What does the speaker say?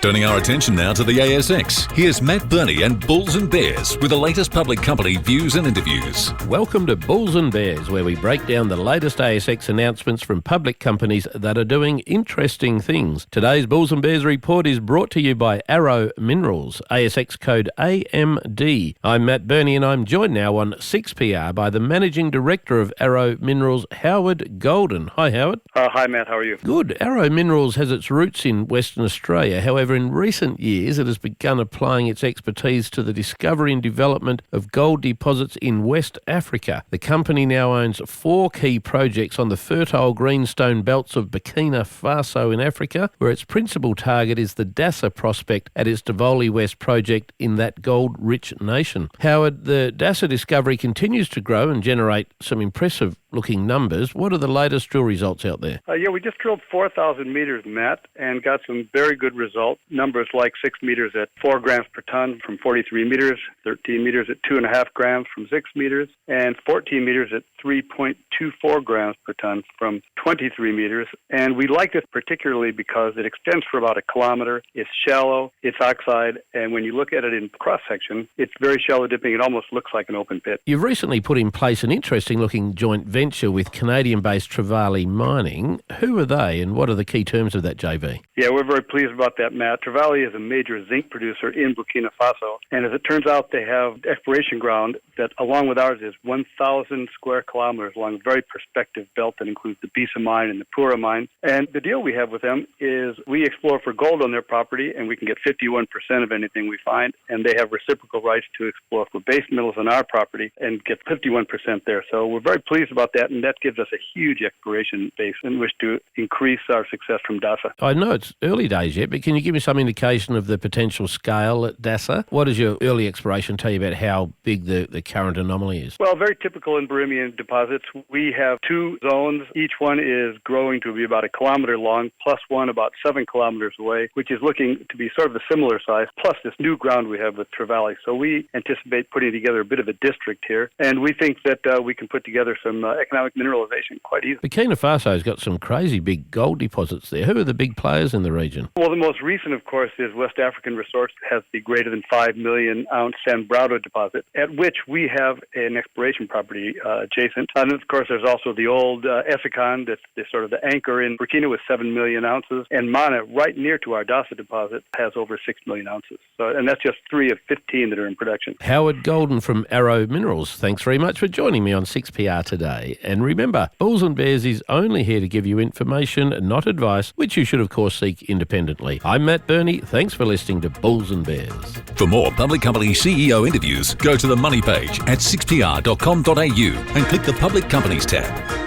Turning our attention now to the ASX. Here's Matt Birney and Bulls and Bears with the latest public company views and interviews. Welcome to Bulls and Bears, where we break down the latest ASX announcements from public companies that are doing interesting things. Today's Bulls and Bears report is brought to you by Arrow Minerals, ASX code AMD. I'm Matt Birney and I'm joined now on 6PR by the Managing Director of Arrow Minerals, Howard Golden. Hi, Howard. Hi, Matt. How are you? Good. Arrow Minerals has its roots in Western Australia. However, in recent years, it has begun applying its expertise to the discovery and development of gold deposits in West Africa. The company now owns 4 key projects on the fertile greenstone belts of Burkina Faso in Africa, where its principal target is the Dassa prospect at its Davoli West project in that gold-rich nation. Howard, the Dassa discovery continues to grow and generate some impressive-looking numbers. What are the latest drill results out there? We just drilled 4,000 meters, Matt, and got some very good results. Numbers like 6 meters at 4 grams per ton from 43 meters, 13 meters at 2.5 grams from 6 meters, and 14 meters at 3.24 grams per ton from 23 meters. And we liked it particularly because it extends for about 1 kilometer. It's shallow, it's oxide, and when you look at it in cross-section, it's very shallow dipping. It almost looks like an open pit. You've recently put in place an interesting-looking joint venture with Canadian-based Trevally Mining. Who are they and what are the key terms of that JV? Yeah, we're very pleased about that, Matt. Trevally is a major zinc producer in Burkina Faso, and as it turns out, they have exploration ground that, along with ours, is 1,000 square kilometers along a very prospective belt that includes the Bisa mine and the Pura mine. And the deal we have with them is we explore for gold on their property, and we can get 51% of anything we find, and they have reciprocal rights to explore for base metals on our property and get 51% there. So we're very pleased about that, and that gives us a huge exploration base in which to increase our success from Dassa. I know it's early days yet, but can you give me some indication of the potential scale at Dassa? What does your early exploration tell you about how big the current anomaly is? Well, very typical in Birimian deposits. We have 2 zones. Each one is growing to be about 1 kilometer long, plus one about 7 kilometers away, which is looking to be sort of a similar size, plus this new ground we have with Trevally. So we anticipate putting together a bit of a district here, and we think that we can put together some economic mineralization quite easily. Burkina Faso's got some crazy big gold deposits there. Who are the big players in the region? Well, the most recent, of course, is West African Resource has the greater than 5 million ounce Sanbrado deposit, at which we have an exploration property adjacent. And of course, there's also the old Essakane, that's the sort of the anchor in Burkina with 7 million ounces. And Mana, right near to our Dassa deposit, has over 6 million ounces. So, and that's just 3 of 15 that are in production. Howard Golden from Arrow Minerals. Thanks very much for joining me on 6PR today. And remember, Bulls and Bears is only here to give you information, not advice, which you should, of course, seek independently. I'm Matt Birney. Thanks for listening to Bulls and Bears. For more public company CEO interviews, go to the Money page at 6pr.com.au and click the Public Companies tab.